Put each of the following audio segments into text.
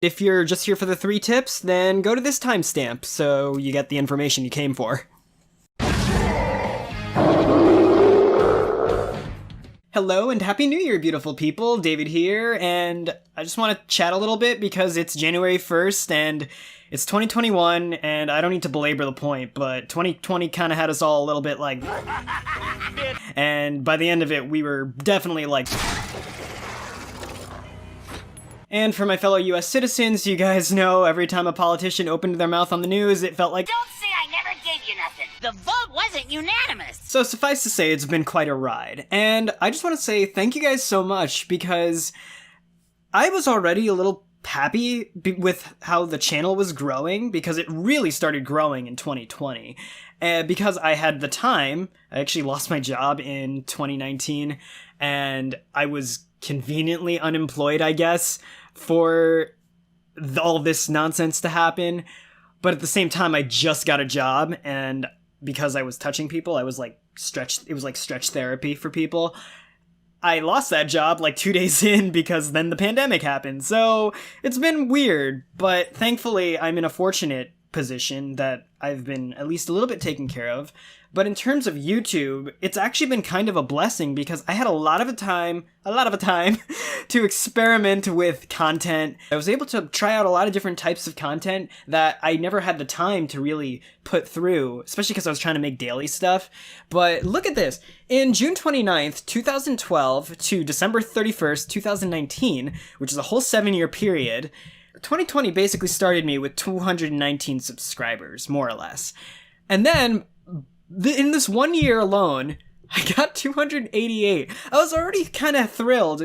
If you're just here for the 3 tips, then go to this timestamp so you get the information you came for. Hello and Happy New Year, beautiful people. David here, and I just want to chat a little bit because it's January 1st and it's 2021, and I don't need to belabor the point, but 2020 kind of had us all a little bit like... and by the end of it, we were definitely like... And for my fellow US citizens, you guys know every time a politician opened their mouth on the news, it felt like... Don't say I never gave you nothing. The vote wasn't unanimous. So suffice to say, it's been quite a ride. And I just want to say thank you guys so much, because I was already a little happy with how the channel was growing, because it really started growing in 2020. Because I had the time. I actually lost my job in 2019, and I was conveniently unemployed, I guess, for all this nonsense to happen. But at the same time, I just got a job, and because I was touching people, I was like it was like stretch therapy for people. I lost that job like 2 days in because then the pandemic happened. So it's been weird, but thankfully I'm in a fortunate position that I've been at least a little bit taken care of. But in terms of YouTube, it's actually been kind of a blessing because I had a lot of time to experiment with content. I was able to try out a lot of different types of content that I never had the time to really put through, especially because I was trying to make daily stuff. But look at this. In June 29th, 2012 to December 31st, 2019, which is a whole 7-year period, 2020 basically started me with 219 subscribers, more or less. And then in this 1 year alone, I got 288. I was already kind of thrilled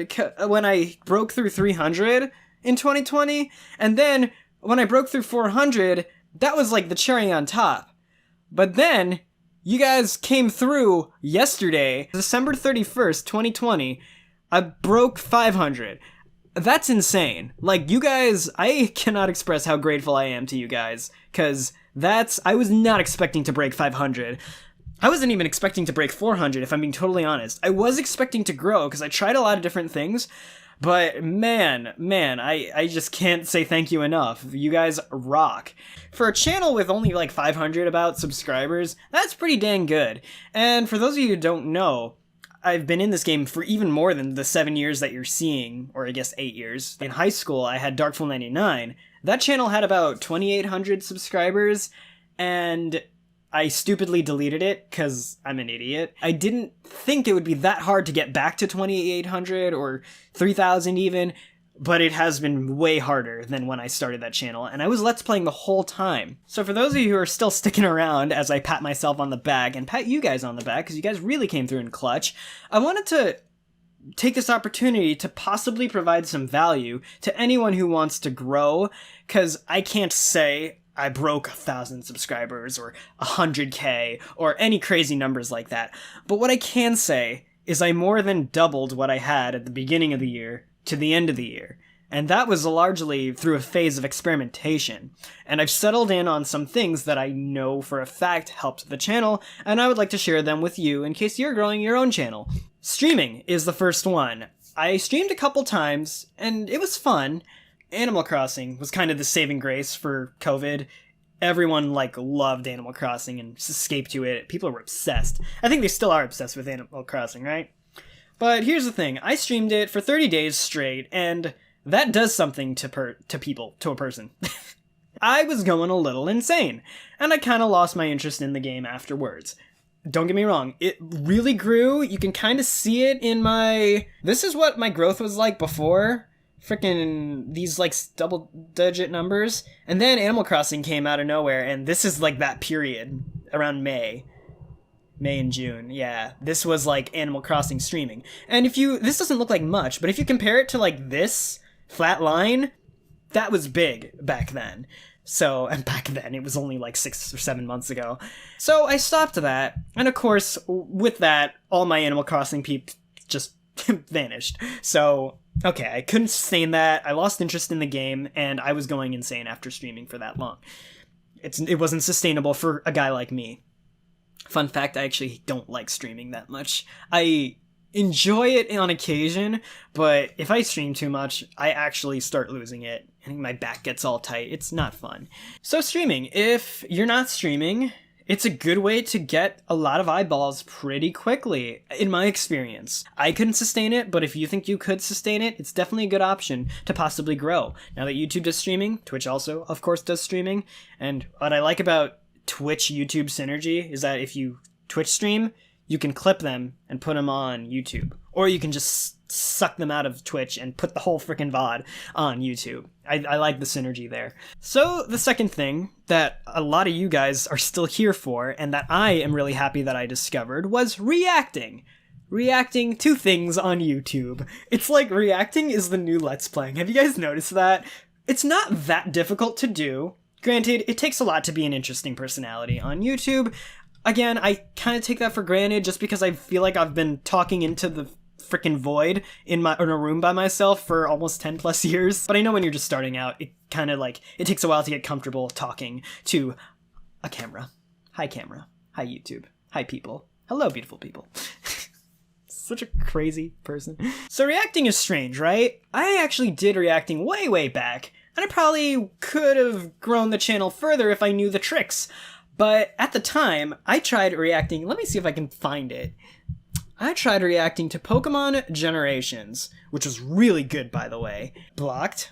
when I broke through 300 in 2020. And then when I broke through 400, that was like the cherry on top. But then you guys came through yesterday, December 31st, 2020. I broke 500. That's insane. Like, you guys, I cannot express how grateful I am to you guys, because I was not expecting to break 500. I wasn't even expecting to break 400, if I'm being totally honest. I was expecting to grow, because I tried a lot of different things, but man, I just can't say thank you enough. You guys rock. For a channel with only like 500 about subscribers, that's pretty dang good. And for those of you who don't know, I've been in this game for even more than the 7 years that you're seeing, or I guess 8 years. In high school, I had Darkfool99. That channel had about 2,800 subscribers, and I stupidly deleted it because I'm an idiot. I didn't think it would be that hard to get back to 2,800 or 3,000 even, but it has been way harder than when I started that channel, and I was Let's Playing the whole time. So for those of you who are still sticking around as I pat myself on the back, and pat you guys on the back, because you guys really came through in clutch, I wanted to take this opportunity to possibly provide some value to anyone who wants to grow, because I can't say I broke 1,000 subscribers, or 100K, or any crazy numbers like that. But what I can say is I more than doubled what I had at the beginning of the year to the end of the year. And that was largely through a phase of experimentation. And I've settled in on some things that I know for a fact helped the channel, and I would like to share them with you in case you're growing your own channel. Streaming is the first one. I streamed a couple times, and it was fun. Animal Crossing was kind of the saving grace for COVID. Everyone, loved Animal Crossing and escaped to it. People were obsessed. I think they still are obsessed with Animal Crossing, right? But here's the thing, I streamed it for 30 days straight, and that does something to a person. I was going a little insane, and I kind of lost my interest in the game afterwards. Don't get me wrong, it really grew. You can kind of see it in this is what my growth was like before. Frickin' these, double-digit numbers. And then Animal Crossing came out of nowhere, and this is, that period, around May and June, yeah. This was Animal Crossing streaming. And this doesn't look like much, but if you compare it to this flat line, that was big back then. So, and back then, it was only 6 or 7 months ago. So I stopped that, and of course, with that, all my Animal Crossing peeps just vanished. So, okay, I couldn't sustain that, I lost interest in the game, and I was going insane after streaming for that long. It wasn't sustainable for a guy like me. Fun fact, I actually don't like streaming that much. enjoy it on occasion, but if I stream too much, I actually start losing it. I think my back gets all tight. It's not fun. So streaming, if you're not streaming, it's a good way to get a lot of eyeballs pretty quickly, in my experience. I couldn't sustain it, but if you think you could sustain it, it's definitely a good option to possibly grow. Now that YouTube does streaming, Twitch also, of course, does streaming, and what I like about Twitch YouTube synergy is that if you Twitch stream, you can clip them and put them on YouTube. Or you can just suck them out of Twitch and put the whole freaking VOD on YouTube. I like the synergy there. So the second thing that a lot of you guys are still here for, and that I am really happy that I discovered, was reacting. Reacting to things on YouTube. It's like reacting is the new Let's Playing. Have you guys noticed that? It's not that difficult to do. Granted, it takes a lot to be an interesting personality on YouTube. Again, I kind of take that for granted just because I feel like I've been talking into the freaking void in a room by myself for almost 10 plus years. But I know when you're just starting out, it kind of like, it takes a while to get comfortable talking to a camera. Hi YouTube. Hi people. Hello beautiful people. Such a crazy person. So reacting is strange, right? I actually did reacting way back, and I probably could have grown the channel further if I knew the tricks. But at the time, I tried reacting, let me see if I can find it. I tried reacting to Pokemon Generations, which was really good, by the way. Blocked,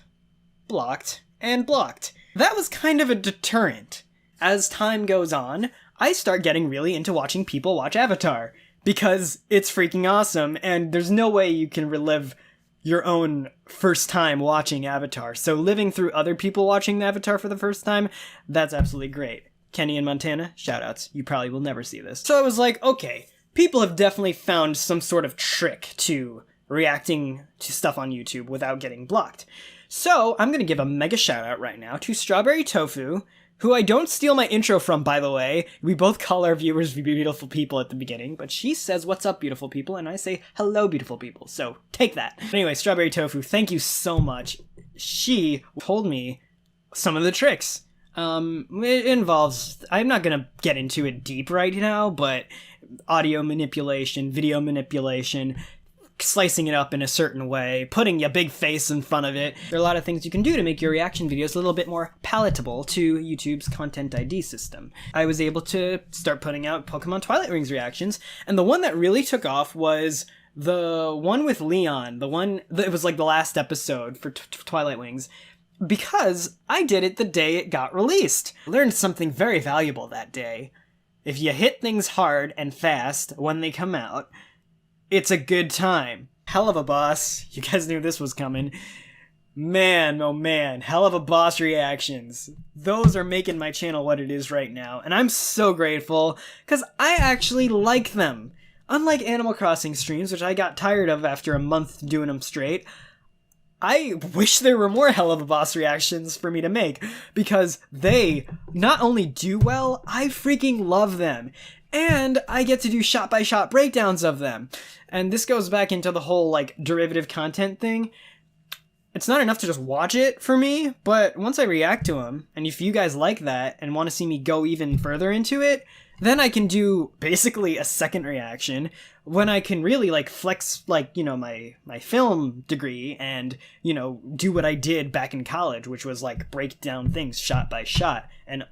and blocked. That was kind of a deterrent. As time goes on, I start getting really into watching people watch Avatar, because it's freaking awesome, and there's no way you can relive your own first time watching Avatar. So living through other people watching Avatar for the first time, that's absolutely great. Kenny in Montana, shoutouts. You probably will never see this. So I was like, okay, people have definitely found some sort of trick to reacting to stuff on YouTube without getting blocked. So I'm going to give a mega shoutout right now to Strawberry Tofu, who I don't steal my intro from, by the way. We both call our viewers beautiful people at the beginning, but she says, "What's up, beautiful people?" and I say, "Hello, beautiful people." So take that. Anyway, Strawberry Tofu, thank you so much. She told me some of the tricks. It involves, I'm not gonna get into it deep right now, but audio manipulation, video manipulation, slicing it up in a certain way, putting your big face in front of it. There are a lot of things you can do to make your reaction videos a little bit more palatable to YouTube's Content ID system. I was able to start putting out Pokemon Twilight Wings reactions, and the one that really took off was the one with Leon, it was like the last episode for Twilight Wings, because I did it the day it got released. I learned something very valuable that day. If you hit things hard and fast when they come out, it's a good time. Hell of a boss. You guys knew this was coming. Man, oh man, hell of a boss reactions. Those are making my channel what it is right now, and I'm so grateful, because I actually like them. Unlike Animal Crossing streams, which I got tired of after a month doing them straight, I wish there were more hell of a boss reactions for me to make, because they not only do well, I freaking love them. And I get to do shot-by-shot breakdowns of them. And this goes back into the whole, like, derivative content thing. It's not enough to just watch it for me, but once I react to them, and if you guys like that and want to see me go even further into it, then I can do basically a second reaction when I can really, like, flex, like, you know, my film degree and, you know, do what I did back in college, which was, like, break down things shot by shot and,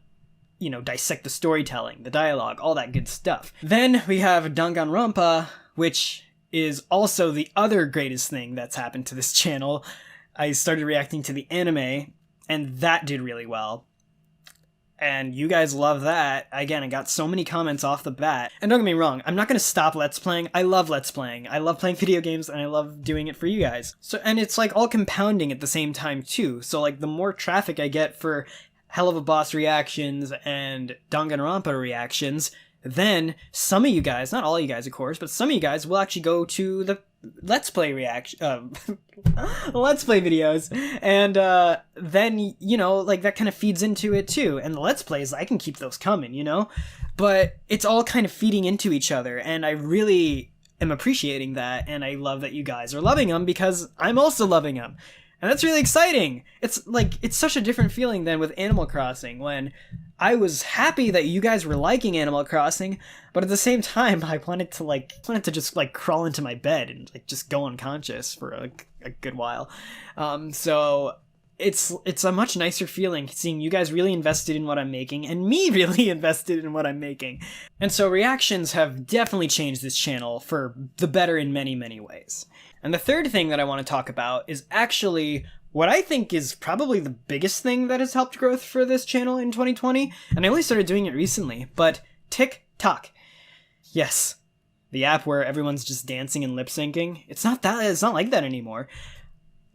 you know, dissect the storytelling, the dialogue, all that good stuff. Then we have Danganronpa, which is also the other greatest thing that's happened to this channel. I started reacting to the anime, and that did really well. And you guys love that. Again, I got so many comments off the bat. And don't get me wrong, I'm not going to stop Let's Playing. I love Let's Playing. I love playing video games, and I love doing it for you guys. So, and it's like all compounding at the same time too. So like the more traffic I get for Hell of a Boss reactions and Danganronpa reactions, then some of you guys, not all of you guys of course, but some of you guys will actually go to the Let's Play Let's Play videos, and then, you know, like that kind of feeds into it too, and the Let's Plays, I can keep those coming, you know, but it's all kind of feeding into each other, and I really am appreciating that, and I love that you guys are loving them, because I'm also loving them. And that's really exciting. It's like, it's such a different feeling than with Animal Crossing, when I was happy that you guys were liking Animal Crossing, but at the same time, I wanted to just like crawl into my bed and like just go unconscious for a good while. So it's a much nicer feeling seeing you guys really invested in what I'm making and me really invested in what I'm making. And so reactions have definitely changed this channel for the better in many, many ways. And the third thing that I want to talk about is actually what I think is probably the biggest thing that has helped growth for this channel in 2020, and I only started doing it recently, but TikTok. Yes, the app where everyone's just dancing and lip syncing. It's not like that anymore.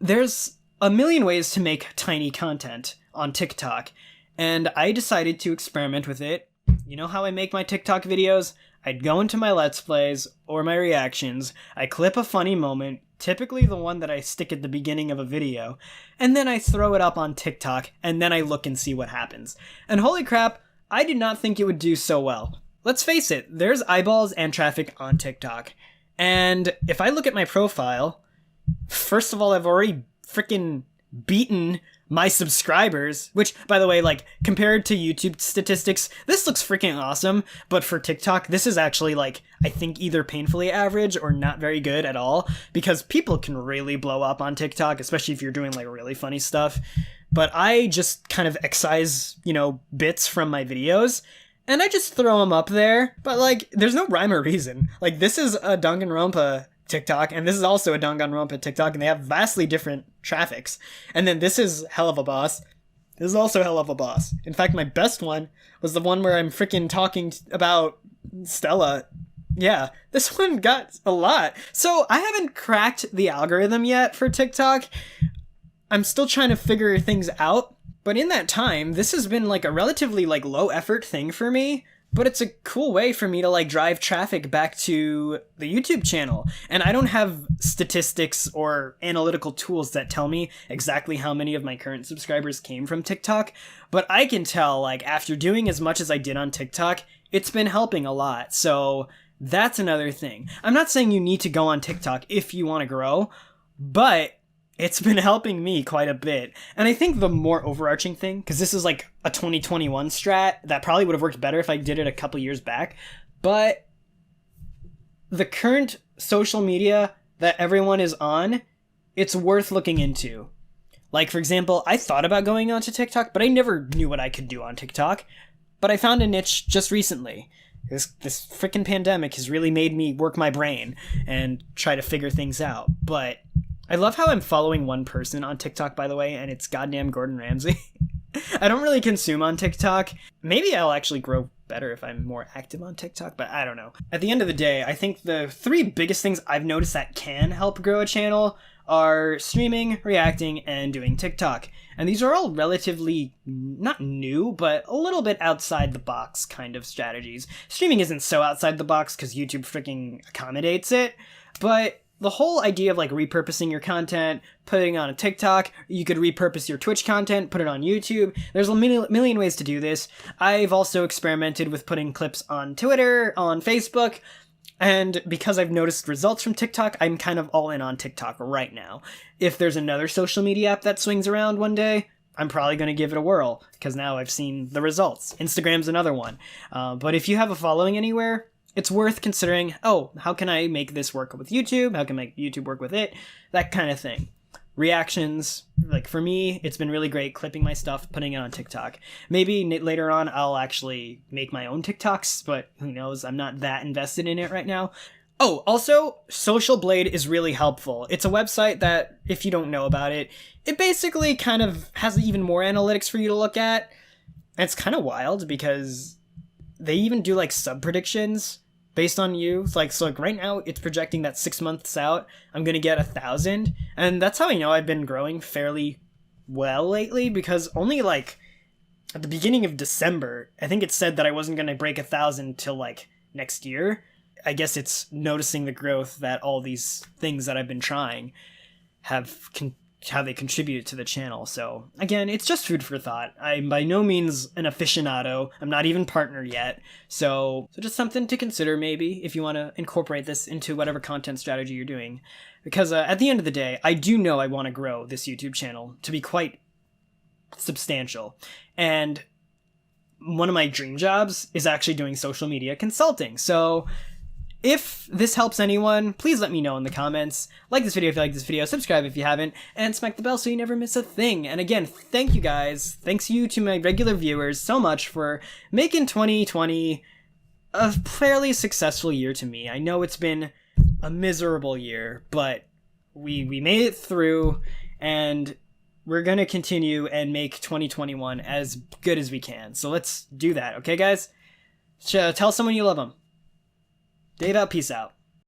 There's a million ways to make tiny content on TikTok, and I decided to experiment with it. You know how I make my TikTok videos? I'd go into my Let's Plays or my reactions, I clip a funny moment, typically the one that I stick at the beginning of a video, and then I throw it up on TikTok, and then I look and see what happens. And holy crap, I did not think it would do so well. Let's face it, there's eyeballs and traffic on TikTok. And if I look at my profile, first of all, I've already freaking beaten my subscribers, which, by the way, like, compared to YouTube statistics, this looks freaking awesome, but for TikTok, this is actually, like, I think either painfully average or not very good at all, because people can really blow up on TikTok, especially if you're doing, like, really funny stuff. But I just kind of excise, bits from my videos, and I just throw them up there, but, like, there's no rhyme or reason. Like, this is a Danganronpa TikTok, and this is also a Danganronpa TikTok, and they have vastly different traffics. And then this is Hell of a Boss. This is also Hell of a Boss. In fact, my best one was the one where I'm freaking talking about Stella. Yeah, this one got a lot. So I haven't cracked the algorithm yet for TikTok. I'm still trying to figure things out. But in that time, this has been like a relatively like low effort thing for me. But it's a cool way for me to like drive traffic back to the YouTube channel. And I don't have statistics or analytical tools that tell me exactly how many of my current subscribers came from TikTok. But I can tell, like, after doing as much as I did on TikTok, it's been helping a lot. So that's another thing. I'm not saying you need to go on TikTok if you want to grow, but it's been helping me quite a bit. And I think the more overarching thing, because this is like a 2021 strat that probably would have worked better if I did it a couple years back, but the current social media that everyone is on, it's worth looking into. Like, for example, I thought about going onto TikTok, but I never knew what I could do on TikTok. But I found a niche just recently. This freaking pandemic has really made me work my brain and try to figure things out. But I love how I'm following one person on TikTok, by the way, and it's goddamn Gordon Ramsay. I don't really consume on TikTok. Maybe I'll actually grow better if I'm more active on TikTok, but I don't know. At the end of the day, I think the three biggest things I've noticed that can help grow a channel are streaming, reacting, and doing TikTok. And these are all relatively, not new, but a little bit outside the box kind of strategies. Streaming isn't so outside the box because YouTube freaking accommodates it, but the whole idea of like repurposing your content, putting it on a TikTok, you could repurpose your Twitch content, put it on YouTube. There's a million ways to do this. I've also experimented with putting clips on Twitter, on Facebook, and because I've noticed results from TikTok, I'm kind of all in on TikTok right now. If there's another social media app that swings around one day, I'm probably going to give it a whirl, because now I've seen the results. Instagram's another one. But if you have a following anywhere, it's worth considering, oh, how can I make this work with YouTube? How can I make YouTube work with it? That kind of thing. Reactions, like for me, it's been really great clipping my stuff, putting it on TikTok. Maybe later on I'll actually make my own TikToks, but who knows? I'm not that invested in it right now. Oh, also, Social Blade is really helpful. It's a website that, if you don't know about it, it basically kind of has even more analytics for you to look at. And it's kind of wild because they even do like sub predictions based on you. So like right now it's projecting that 6 months out I'm gonna get 1,000, and that's how I know I've been growing fairly well lately, because only like at the beginning of December I think it said that I wasn't gonna break 1,000 till like next year. I guess it's noticing the growth that all these things that I've been trying have how they contribute to the channel. So again, it's just food for thought. I'm by no means an aficionado. I'm not even partner yet. So just something to consider maybe if you want to incorporate this into whatever content strategy you're doing. Because at the end of the day, I do know I want to grow this YouTube channel to be quite substantial. And one of my dream jobs is actually doing social media consulting. So if this helps anyone, please let me know in the comments. Like this video if you like this video, subscribe if you haven't, and smack the bell so you never miss a thing. And again, thank you guys. Thanks you to my regular viewers so much for making 2020 a fairly successful year to me. I know it's been a miserable year, but we made it through, and we're going to continue and make 2021 as good as we can. So let's do that, okay guys? Tell someone you love them. Dave out, peace out.